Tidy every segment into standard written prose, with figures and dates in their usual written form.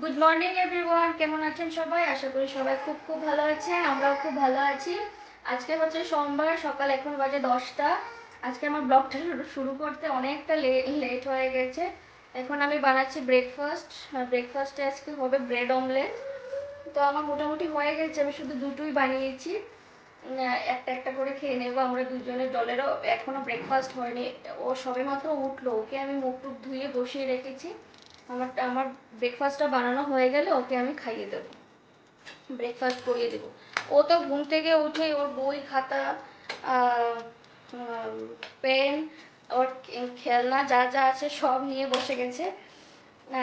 Good morning everyone, কেমন আছেন সবাই? আশা করি সবাই খুব খুব ভালো আছেন। আমরাও খুব ভালো আছি। আজকে হচ্ছে সোমবার, সকাল এখন বাজে 10টা। আজকে আমার ব্লগটা শুরু করতে অনেকটা লেট হয়ে গেছে। এখন আমি বানাচ্ছি ব্রেকফাস্ট। ব্রেকফাস্টে আজকে হবে ব্রেড অমলেট। তো আমার মোটামুটি হয়ে গেছে, আমি শুধু দুটোই বানিয়েছি। একটা একটা করে খেয়ে নেবো আমরা দুজনে। ডলেরও এখনো ব্রেকফাস্ট হয়নি, ও সবেমাত্র উঠলো। ওকে আমি মুখ টুক ধুয়ে বসিয়ে রেখেছি। আমার আমার ব্রেকফাস্টটা বানানো হয়ে গেলে ওকে আমি খাইয়ে দেবো, ব্রেকফাস্ট করিয়ে দেবো। ও তো ঘুম থেকে উঠে ওর বই খাতা, পেন, ওর খেলনা যা যা আছে সব নিয়ে বসে গেছে।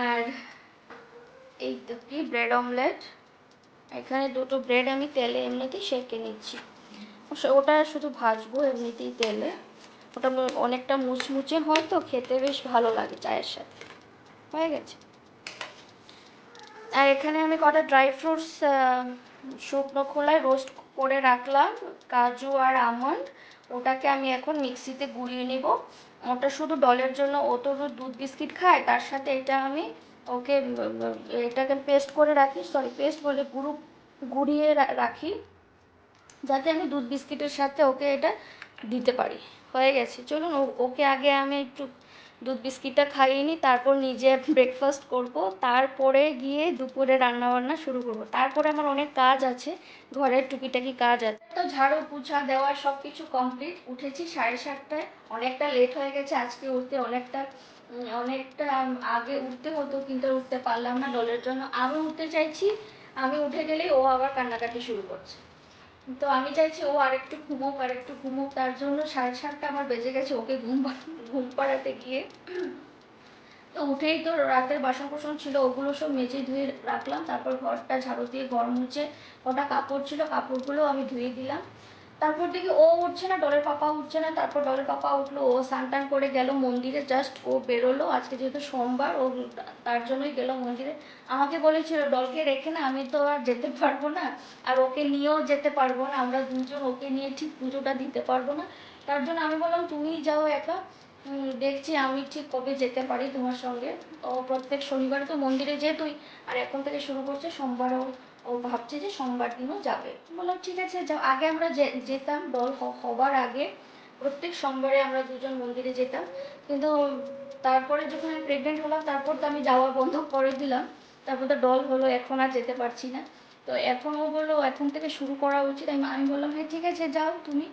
আর এই তো কি ব্রেড অমলেট, এখানে দুটো ব্রেড আমি তেলে এমনিতেই সেঁকে নিচ্ছি। ওটা শুধু ভাজবো এমনিতেই তেলে। ওটা অনেকটা মুচমুচে হয়, তো খেতে বেশ ভালো লাগে চায়ের সাথে। হয়ে গেছে। আর এখানে আমি কটা ড্রাই ফ্রুটস শুকনো খোলায় রোস্ট করে রাখলাম, কাজু আর আমন্ড। ওটাকে আমি এখন মিক্সিতে গুঁড়িয়ে নিব। ওটা শুধু ডলের জন্য, ও তো দুধ বিস্কিট খায়, তার সাথে এটা আমি ওকে এটাকে পেস্ট করে রাখি, সরি পেস্ট বলে গুঁড়িয়ে রাখি, যাতে আমি দুধ বিস্কিটের সাথে ওকে এটা দিতে পারি। হয়ে গেছে। চলুন ওকে আগে আমি একটু দুধ বিস্কিটটা খাইয়ে নিই, তারপর নিজে ব্রেকফাস্ট করব, তারপরে গিয়ে দুপুরে রান্নাবান্না শুরু করব। তারপরে আমার অনেক কাজ আছে, ঘরের টুকিটাকি কাজ আছে। তো ঝাড়ু পোছা দেওয়া সব কিছু কমপ্লিট। উঠেছি 7:30টায়, অনেকটা লেট হয়ে গেছে আজকে উঠতে। অনেকটা অনেকটা আগে উঠতে হতো, কিন্তু উঠতে পারলাম না ডলের জন্য। আমি উঠতে চাইছি, আমি উঠে গেলেই ও আবার কান্নাকাটি শুরু করছে। তো আমি চাইছি ও আরেকটু ঘুমোক, আরেকটু ঘুমোক। তার জন্য 7:30টা আমার বেজে গেছে ওকে ঘুম পাড়াতে গিয়ে। তো উঠেই তো রাতের বাসন কোসন ছিল, ওগুলো সব মেজে ধুয়ে রাখলাম। তারপর ঘরটা ঝাড়ু দিয়ে ঘর মুছে, কটা কাপড় ছিল কাপড়গুলো আমি ধুয়ে দিলাম। তারপর দেখি ও উঠছে না, ডলের পাপা উঠছে না। তারপর ডলের পাপা উঠলো, ও স্নান টান করে গেল মন্দিরে। জাস্ট ও বেরোলো, আজকে যেহেতু সোমবার, ও তার জন্যই গেল মন্দিরে। আমাকে বলেছিল ডলকে রেখে না, আমি তো আর যেতে পারবো না, আর ওকে নিয়েও যেতে পারবো না, আমরা দুজন ওকে নিয়ে ঠিক পুজোটা দিতে পারবো না। তার জন্য আমি বললাম তুমিই যাও একা, দেখছি আমি ঠিক কবে যেতে পারি তোমার সঙ্গে। ও প্রত্যেক শনিবারে তো মন্দিরে যেতুই, আর এখন থেকে শুরু করছে সোমবারও। ও ভাবছে যে সোমবার দিনও যাবে। বললাম ঠিক আছে যাও। আগে আমরা যেতাম, ডল হবার আগে প্রত্যেক সোমবারে আমরা দুজন মন্দিরে যেতাম। কিন্তু তারপরে যখন আমি প্রেগনেন্ট হলাম, তারপর তো আমি যাওয়া বন্ধ করে দিলাম। তারপর তো ডল হলো, এখন আর যেতে পারছি না। তো এখন ও বললো এখন থেকে শুরু করা উচিত। আমি বললাম হ্যাঁ ঠিক আছে যাও তুমি,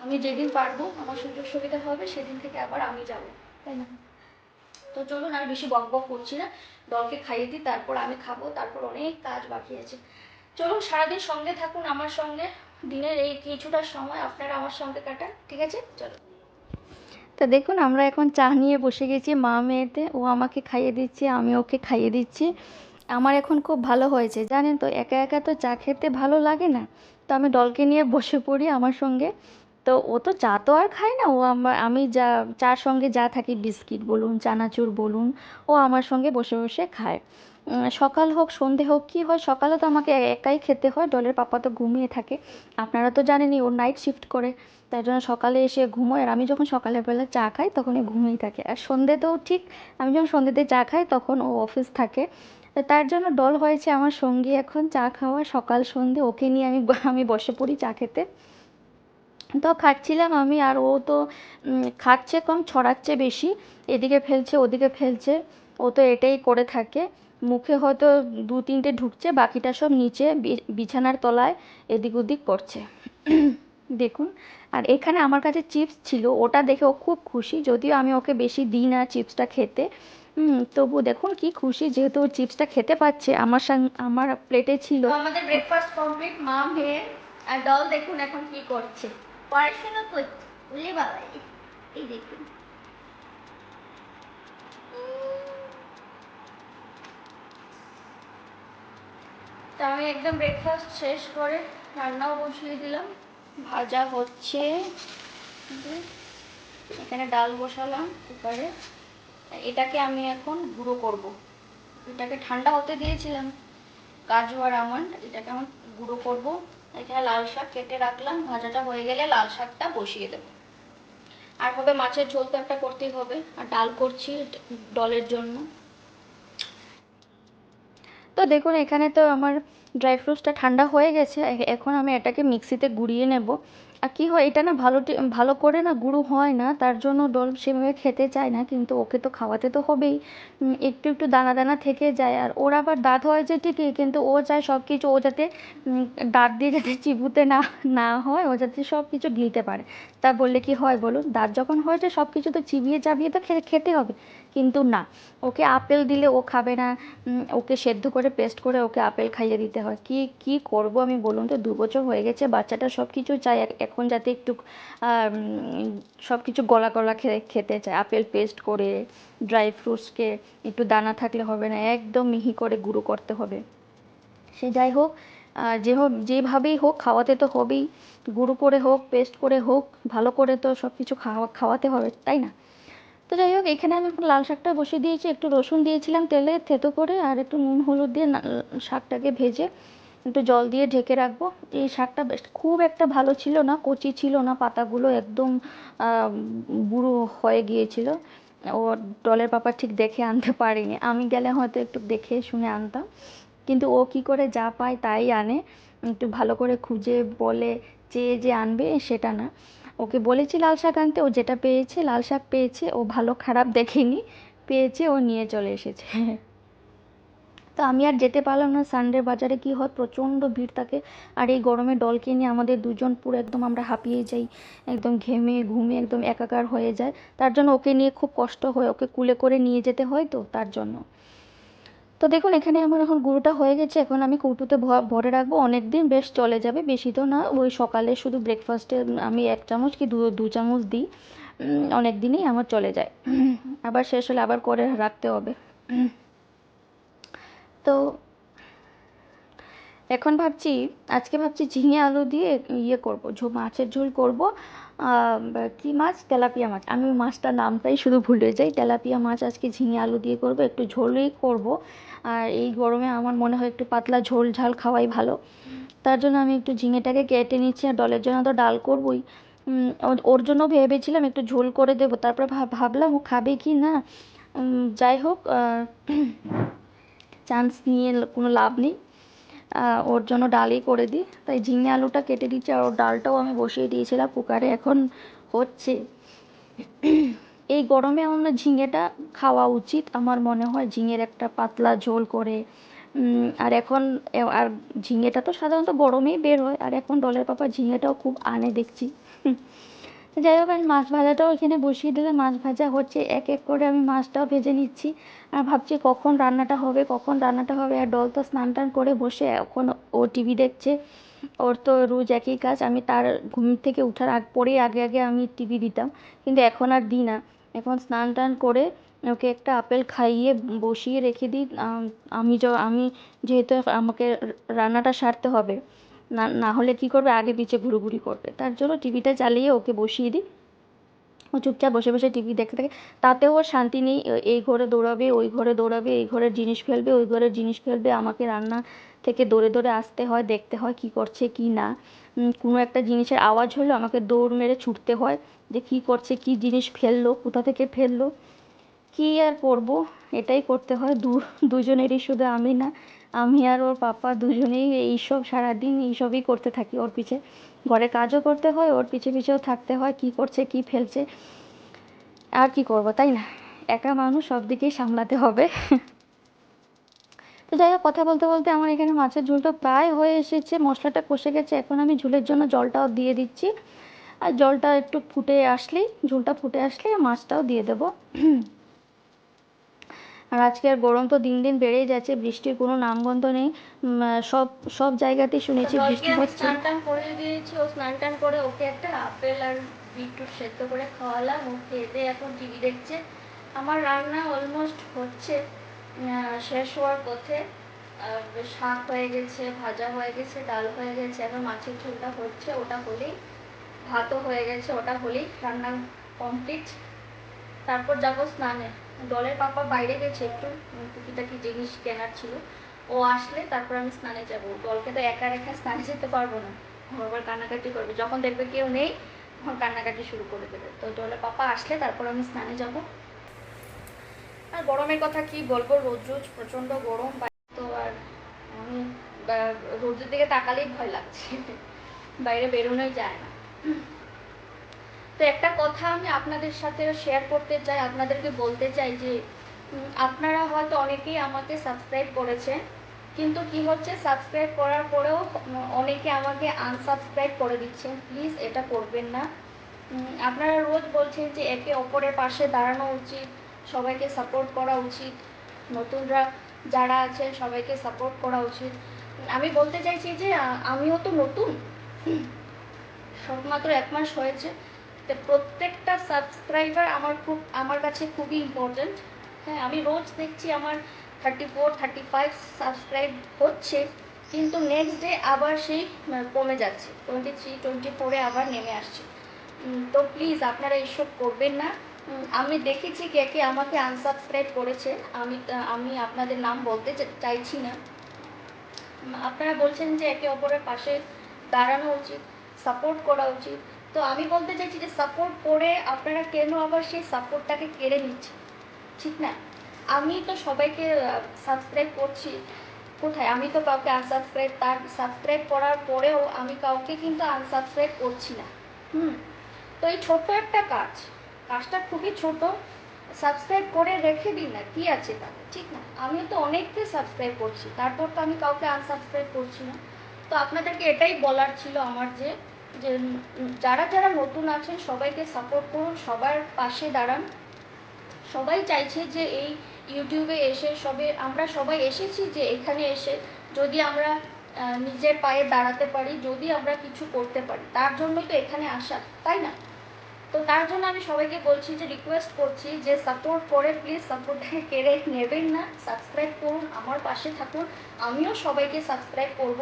আমি যেদিন পারবো আমার সুযোগ সুবিধা হবে সেদিন থেকে আবার আমি যাব, তাই না? তো চলুন আর বেশি বক বক করছি না, ডলকে খাইয়ে দিই, তারপর আমি খাবো, তারপর অনেক কাজ বাকি আছে। চলুন সারাদিন সঙ্গে থাকুন আমার সঙ্গে, দিনের এই কিছুটা সময় আপনারা আমার সঙ্গে কাটান, ঠিক আছে? চলো। তো দেখুন আমরা এখন চা নিয়ে বসে গেছি মা মেয়েতে। ও আমাকে খাইয়ে দিচ্ছে, আমি ওকে খাইয়ে দিচ্ছি। আমার এখন খুব ভালো হয়েছে জানেন তো, একা একা তো চা খেতে ভালো লাগে না। তো আমি ডলকে নিয়ে বসে পড়ি আমার সঙ্গে। তো ও তো চা তো আর খায় না, ও আমি যা চার সঙ্গে যা থাকি, বিস্কিট বলুন চানাচুর বলুন, ও আমার সঙ্গে বসে বসে খায়। সকাল হোক সন্ধে হোক, কি হয়, সকালে তো আমাকে একাই খেতে হয়, ডলের পাপা তো ঘুমিয়ে থাকে। আপনারা তো জানেনই ও নাইট শিফট করে, তাই জন্য সকালে এসে ঘুমোয়। আর আমি যখন সকালের বেলা চা খাই তখন ও ঘুমিয়েই থাকে। আর সন্ধেতেও ঠিক, আমি যখন সন্ধেতে চা খাই তখন ও অফিস থাকে। তো তার জন্য ডল হয়েছে আমার সঙ্গী এখন চা খাওয়া, সকাল সন্ধে ওকে নিয়ে আমি বসে পড়ি চা খেতে। তো খাচ্ছিলাম আমি, আর ও তো খাচ্ছে কম ছড়াচ্ছে বেশি, এদিকে ফেলছে ওদিকে ফেলছে। ও তো এটাই করে থাকে, মুখে হয়তো দু তিনটে ঢুকছে, বাকিটা সব নিচে বিছানার তলায় এদিক ওদিক করছে। দেখুন। আর এখানে আমার কাছে চিপস ছিল, ওটা দেখে ও খুব খুশি, যদিও আমি ওকে বেশি দিই না চিপসটা খেতে। তবু দেখুন কি খুশি, যেহেতু ও চিপসটা খেতে পাচ্ছে। আমার প্লেটে ছিল। আমাদের ব্রেকফাস্ট কমপ্লিট, মা মেয়ে। আর ডল দেখুন এখন কি করছে, পড়াশোনা করছে। বলে বাবা, এই দেখুন। তা আমি একদম ব্রেকফাস্ট শেষ করে রান্নাও বসিয়ে দিলাম, ভাজা হচ্ছে। এখানে ডাল বসালাম কুকারে। এটাকে আমি এখন গুঁড়ো করব। এটাকে ঠান্ডা হতে দিয়েছিলাম, কাজু আর আমন্ড, এটাকে আমি গুঁড়ো করব। এখানে লাল শাক কেটে রাখলাম, ভাজাটা হয়ে গেলে লাল শাকটা বসিয়ে দেবো। আর হবে মাছের ঝোল তো একটা করতেই হবে, আর ডাল করছি ডলের জন্য। তো দেখুন এখানে তো আমার ড্রাই ফ্রুটসটা ঠান্ডা হয়ে গেছে, এখন আমি এটাকে মিক্সিতে গুঁড়িয়ে নেব। আর কী হয়, এটা না ভালো করে না গুঁড়ো হয় না, তার জন্য ডল সেভাবে খেতে চায় না, কিন্তু ওকে তো খাওয়াতে তো হবেই। একটু একটু দানা দানা থেকে যায়, আর ওর আবার দাঁত হয়েছে ঠিকই, কিন্তু ও চায় সব কিছু ও যাতে দাঁত দিয়ে যাতে চিবুতে না না হয়, ও যাতে সব কিছু গিলতে পারে। তা বললে কি হয় বলুন, দাঁত যখন হয়েছে সব কিছু তো চিবিয়ে চাবিয়ে তো খেতে হবে, কিন্তু না, ওকে আপেল দিলে ও খাবে না। ওকে সেদ্ধ করে পেস্ট করে ওকে আপেল খাইয়ে দিতে হয়। কি করব আমি বলুন তো, 2 বছর হয়ে গেছে, বাচ্চাটা সব কিছু চায় এখন, যাতে একটু সব কিছু গলা গলা খেতে চায়। আপেল পেস্ট করে, ড্রাই ফ্রুটসকে একটু দানা থাকলে হবে না, একদম মিহি করে গুঁড়ো করতে হবে। সে যাই হোক, যেভাবেই হোক খাওয়াতে তো হবেই, গুঁড়ো করে হোক পেস্ট করে হোক, ভালো করে তো সব কিছু খাওয়াতে হবে, তাই না? তো যাই হোক, এখানে আমি লাল শাকটা বসিয়ে দিয়েছি, একটু রসুন দিয়েছিলাম তেলে থেতো করে, আর একটু নুন হলুদ দিয়ে শাকটাকে ভেজে একটু জল দিয়ে ঢেকে রাখবো। এই শাকটা বেশ খুব একটা ভালো ছিল না, কচি ছিল না, পাতাগুলো একদম বুড়ো হয়ে গিয়েছিল। ও ডলের পাপা ঠিক দেখে আনতে পারিনি, আমি গেলে হয়তো একটু দেখে শুনে আনতাম, কিন্তু ও কি করে যা পায় তাই আনে, একটু ভালো করে খুঁজে বলে চেয়ে যে আনবে সেটা না। ওকে বলেছি লাল শাক আনতে, ও যেটা পেয়েছে লাল শাক পেয়েছে, ও ভালো খারাপ দেখেনি, পেয়েছে ও নিয়ে চলে এসেছে। তো আমি আর যেতে পারলাম না, সানডে বাজারে কি হয় প্রচণ্ড ভিড় থাকে, আর এই গরমে ডলকে নিয়ে আমাদের দুজন পুরো একদম আমরা হাঁপিয়ে যাই, একদম ঘেমে ঘুমে একদম একাকার হয়ে যায়, তার জন্য ওকে নিয়ে খুব কষ্ট হয়, ওকে কুলে করে নিয়ে যেতে হয়, তো তার জন্য। তো দেখুন এখানে আমার এখন গুঁড়োটা হয়ে গেছে, এখন আমি কৌটোতে ভরে রাখবো, অনেক দিন বেশ চলে যাবে, বেশি তো না, ওই সকালে শুধু ব্রেকফাস্টে আমি 1 চামচ কি 2 চামচ দিই, অনেক দিনই আমার চলে যায়। আবার শেষ হলে আবার করে রাখতে হবে। তো এখন আজকে ভাবছি ঝিঙে আলু দিয়ে ইয়ে করবো, মাছের ঝোল করবো। কী মাছ, তেলাপিয়া মাছ, আমি মাছটার নামটাই শুধু ভুলে যাই, তেলাপিয়া মাছ আজকে ঝিঙে আলু দিয়ে করবো, একটু ঝোলই করবো। আর এই গরমে আমার মনে হয় একটু পাতলা ঝোল ঝাল খাওয়াই ভালো, তার জন্য আমি একটু ঝিঙেটাকে কেটে নিচ্ছি, আর ডলের জন্য তো ডাল করবোই। ওর জন্য ভেবেছিলাম একটু ঝোল করে দেবো, তারপর ভাবলাম ও খাবে কি না। যাই হোক, চান্স নিয়ে কোনো লাভ নেই, ওর জন্য ডালই করে দিই, তাই ঝিঙে আলুটা কেটে দিচ্ছি, আর ওর ডালটাও আমি বসিয়ে দিয়েছিলাম কুকারে, এখন হচ্ছে। এই গরমে আমার ঝিঙেটা খাওয়া উচিত, আমার মনে হয় ঝিঙের একটা পাতলা ঝোল করে। আর এখন আর ঝিঙেটা তো সাধারণত গরমেই বের হয়, আর এখন ডলের পাপা ঝিঙেটাও খুব আনে দেখছি। যাই হোক, আমি মাছ ভাজাটাও এখানে বসিয়ে দিলাম, মাছ ভাজা হচ্ছে, এক এক করে আমি মাছটাও ভেজে নিচ্ছি, আর ভাবছি কখন রান্নাটা হবে কখন রান্নাটা হবে। আর ডল তো স্নান টান করে বসে এখন ও টিভি দেখছে, ওর তো রোজ একই কাজ, আমি তার ঘুম থেকে ওঠার পরেই আগে আগে আমি টিভি দিতাম, কিন্তু এখন আর দিই না, এখন স্নান টান করে ওকে একটা আপেল খাইয়ে বসিয়ে রেখে দিই। আমি যেহেতু আমাকে রান্নাটা সারতে হবে, না না হলে কী করবে, আগে পিছে ঘুরোঘুরি করবে, তার জন্য টিভিটা চালিয়ে ওকে বসিয়ে দিই, ও চুপচাপ বসে বসে টিভি দেখতে থাকে, তাতেও ওর শান্তি নেই, এই ঘরে দৌড়াবে ওই ঘরে দৌড়াবে, এই ঘরের জিনিস ফেলবে ওই ঘরের জিনিস ফেলবে, আমাকে রান্না থেকে দৌড়ে দৌড়ে আসতে হয়, দেখতে হয় কী করছে কী না। কোনো একটা জিনিসের আওয়াজ হলো আমাকে দৌড় মেরে ছুটতে হয়, যে কী করছে কী জিনিস ফেললো কোথা থেকে ফেললো, কী আর করবো, এটাই করতে হয় দুজনেরই, শুধু আমি না, আমি আর ওর পাপা দুজনেই এইসব সারাদিন এইসবই করতে থাকি, ওর পিছে ঘরে কাজও করতে হয়, ওর পিছে পিছেও থাকতে হয়, কী করছে কী ফেলছে, আর কি করবো, তাই না? একা মানুষ, সব দিকেই সামলাতে হবে। তো যাই হোক, কথা বলতে বলতে আমার এখানে মাছের ঝোলটা প্রায় হয়ে এসেছে, মশলাটা কষে গেছে, এখন আমি ঝোলের জন্য জলটাও দিয়ে দিচ্ছি, আর জলটা একটু ঝোলটা ফুটে আসলেই মাছটাও দিয়ে দেবো। আর আজকে আর গরম তো দিন দিন বেড়েই যাচ্ছে, বৃষ্টির কোনো নামগন্ধ নেই, সব সব জায়গাতেই শুনেছি বৃষ্টি হচ্ছে। স্নান টান করে দিয়েছি, ও স্নান টান করে ওকে একটা আপেল আর বিটরুট সেদ্ধ করে খাওয়ালাম, ও খেয়ে এখন টিভি দেখছে। আমার রান্না অলমোস্ট হচ্ছে, শেষ হওয়ার পথে, শাক হয়ে গেছে, ভাজা হয়ে গেছে, ডাল হয়ে গেছে, এখন মাছের ঝোলটা হচ্ছে, ওটা হলেই, ভাতও হয়ে গেছে, ওটা হলেই রান্না কমপ্লিট। তারপর যাবো স্নানে, ডলের পাপা বাইরে গেছে একটু টুকিটাকি জিনিস কেনার ছিল, ও আসলে তারপর আমি স্নানে যাব, ডলকে তো একা রেখে স্নানে যেতে পারবো না, আবার কান্নাকাটি করবে, যখন দেখবে কেউ নেই তখন কান্নাকাটি শুরু করে দেবে, তো ডলের পাপা আসলে তারপর আমি স্নানে যাব। আর গরমের কথা কি বলবো, রোজ রোজ প্রচণ্ড গরম, তো আর রোদের দিকে তাকালেই ভয় লাগছে, বাইরে বেরোনোই যায় না। তো একটা কথা আমি আপনাদের সাথে শেয়ার করতে চাই, আপনাদেরকে বলতে চাই যে আপনারা হয়তো অনেকেই আমাকে সাবস্ক্রাইব করেছেন, কিন্তু কি হচ্ছে সাবস্ক্রাইব করার পরেও অনেকে আমাকে আনসাবস্ক্রাইব করে দিচ্ছেন। প্লিজ এটা করবেন না। আপনারা রোজ বলছেন যে একে অপরের পাশে দাঁড়ানো উচিত, সবাইকে সাপোর্ট করা উচিত, নতুনরা যারা আছে সবাইকে সাপোর্ট করা উচিত। আমি বলতে চাইছি যে আমিও তো নতুন, সবমাত্র 1 মাস হয়েছে। তো প্রত্যেকটা সাবস্ক্রাইবার আমার কাছে খুবই ইম্পর্ট্যান্ট। হ্যাঁ, আমি রোজ দেখছি আমার 34-35 সাবস্ক্রাইব হচ্ছে, কিন্তু নেক্সট ডে আবার সেই কমে যাচ্ছে, 23-24-এ আবার নেমে আসছে। তো প্লিজ আপনারা এইসব করবেন না। আমি দেখেছি কে কে আমাকে আনসাবস্ক্রাইব করেছে, আমি আপনাদের নাম বলতে চাইছি না। আপনারা বলছেন যে একে অপরের পাশে দাঁড়ানো উচিত, সাপোর্ট করা উচিত। তো আমি বলতে চাইছি যে সাপোর্ট করে আপনারা কেন আবার সেই সাপোর্টটাকে কেড়ে নিচ্ছেন? ঠিক না? আমি তো সবাইকে সাবস্ক্রাইব করছি, কোথায় আমি তো কাউকে আনসাবস্ক্রাইব, তার সাবস্ক্রাইব করার পরেও আমি কাউকে কিন্তু আনসাবস্ক্রাইব করছি না। তো এই ছোট্ট একটা কাজটা খুবই ছোট, সাবস্ক্রাইব করে রেখে দিন না, কি আছে তাতে, ঠিক না? আমিও তো অনেককে সাবস্ক্রাইব করছি, তারপর তো আমি কাউকে আনসাবস্ক্রাইব করছি না। তো আপনাদেরকে এটাই বলার ছিল আমার, যে যে যারা যারা নতুন আছেন সবাইকে সাপোর্ট করুন, সবার পাশে দাঁড়ান। সবাই চাইছে যে এই ইউটিউবে এসে আমরা সবাই এসেছি যে এখানে এসে যদি আমরা নিজের পায়ে দাঁড়াতে পারি, যদি আমরা কিছু করতে পারি, তার জন্যই তো এখানে আসা, তাই না? তো তার জন্য আমি সবাইকে বলছি, যে রিকোয়েস্ট করছি যে সাপোর্ট করে প্লিজ সাপোর্টটাকে কেড়ে নেবেন না, সাবস্ক্রাইব করুন, আমার পাশে থাকুন। আমিও সবাইকে সাবস্ক্রাইব করব।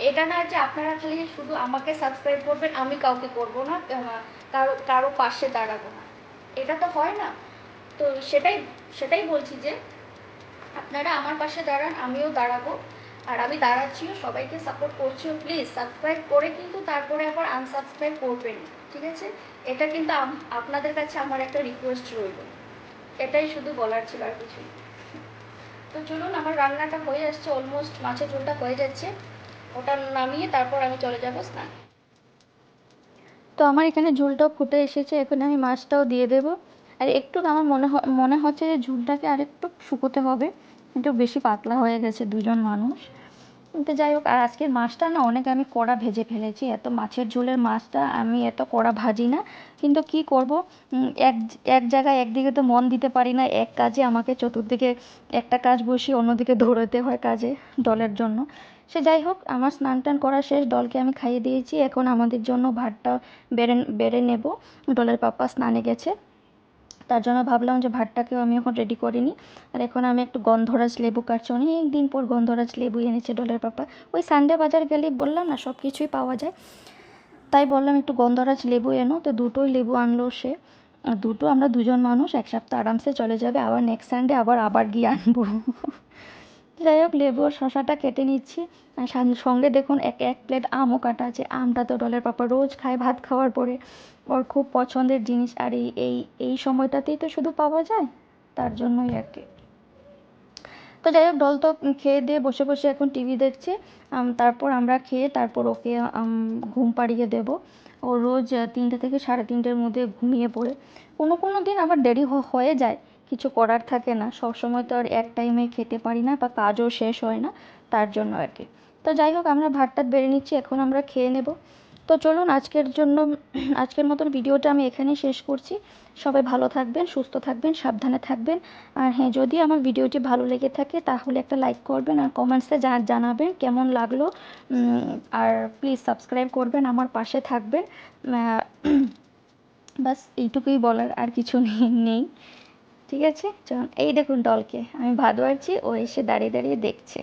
এটা না যে আপনারা খালি শুধু আমাকে সাবস্ক্রাইব করবেন, আমি কাউকে করব না, কারো পাশে দাঁড়াবো না, এটা তো হয় না। তো সেটাই বলছি যে আপনারা আমার পাশে দাঁড়ান, আমিও দাঁড়াবো, আর আমি দাঁড়াচ্ছিও, সবাইকে সাপোর্ট করছিও। প্লিজ সাবস্ক্রাইব করে কিন্তু তারপরে আবার আনসাবস্ক্রাইব করবেন, ঠিক আছে? এটা কিন্তু আপনাদের কাছে আমার একটা রিকোয়েস্ট রইল, এটাই শুধু বলার ছিল, আর কিছুই। তো চলুন, আমার রান্নাটা হয়ে আসছে, অলমোস্ট মাছের ঝোলটা হয়ে যাচ্ছে, ওটা নামিয়ে তারপর আমি চলে যাবো স্নান। তো আমার এখানে ঝোলটাও ফুটে এসেছে, এখন আমি মাছটাও দিয়ে দেবো। আর একটু আমার মনে হচ্ছে যে ঝোলটাকে আর একটু শুকোতে হবে, একটু বেশি পাতলা হয়ে গেছে, দুজন মানুষ। তো যাই হোক, আর আজকের মাছটা না অনেক আমি কড়া ভেজে ফেলেছি, এত মাছের ঝোলের মাছটা আমি এত কড়া ভাজি না, কিন্তু কি করব, এক জায়গায় একদিকে তো মন দিতে পারি না, এক কাজে আমাকে চতুর্দিকে একটা কাজ বসিয়ে অন্যদিকে দৌড়াতে হয় কাজে, ডলের জন্য। সে যাই হোক, আমার স্নান টান করা শেষ, ডলকে আমি খাইয়ে দিয়েছি, এখন আমাদের জন্য ভাতটা বেড়ে নেব। ডলের পাপা স্নানে গেছে, তার জন্য ভাবলাম যে ভাতটাকেও আমি এখন রেডি করে নিই। আর এখন আমি একটু গন্ধরাজ লেবু কাটছি, অনেক দিন পর গন্ধরাজ লেবু এনেছে ডলের পাপা। ওই সানডে বাজার গেলেই বললাম না সব কিছুই পাওয়া যায়, তাই বললাম একটু গন্ধরাজ লেবু এনো, তো দুটোই লেবু আনলো সে। আর দুটো আমরা দুজন মানুষ 1 সপ্তাহ আরামসে চলে যাবে, আবার নেক্সট সানডে আবার গিয়ে আনবো। যাই হোক, লেবু আর শশাটা কেটে নিচ্ছি, আর সঙ্গে দেখুন এক প্লেট আমও কাটা আছে। আমটা তো ডলের পাপা রোজ খায় ভাত খাওয়ার পরে, ওর খুব পছন্দের জিনিস, আর এই সময়টাতেই তো শুধু পাওয়া যায়, তার জন্যই আর কি। তো যাই হোক, ডল তো খেয়ে দিয়ে বসে বসে এখন টিভি দেখছে, তারপর আমরা খেয়ে তারপর ওকে ঘুম পাড়িয়ে দেব। ও রোজ 3টে থেকে 3:30-এর মধ্যে ঘুমিয়ে পড়ে। কোনো দিন আবার দেরি হয়ে যায়, কিছু করার থাকে না, সবসময় তো আর এক টাইমে খেতে পারি না, বা কাজও শেষ হয় না, তার জন্য আর কি। তো যাই হোক, আমরা ভাতটা বেড়ে নিচ্ছি, এখন আমরা খেয়ে নেব। তো চলুন, আজকের মতন ভিডিওটা আমি এখানেই শেষ করছি। সবাই ভালো থাকবেন, সুস্থ থাকবেন, সাবধানে থাকবেন। আর হ্যাঁ, যদি আমার ভিডিওটি ভালো লেগে থাকে তাহলে একটা লাইক করবেন, আর কমেন্টসে জানাবেন কেমন লাগলো। আর প্লিজ সাবস্ক্রাইব করবেন, আমার পাশে থাকবেন। বাস এইটুকুই বলার, আর কিছু নেই। ঠিক আছে, চলুন, এই দেখুন ডলকে আমি ভাত বাড়ছি, ও এসে দাঁড়িয়ে দাঁড়িয়ে দেখছে।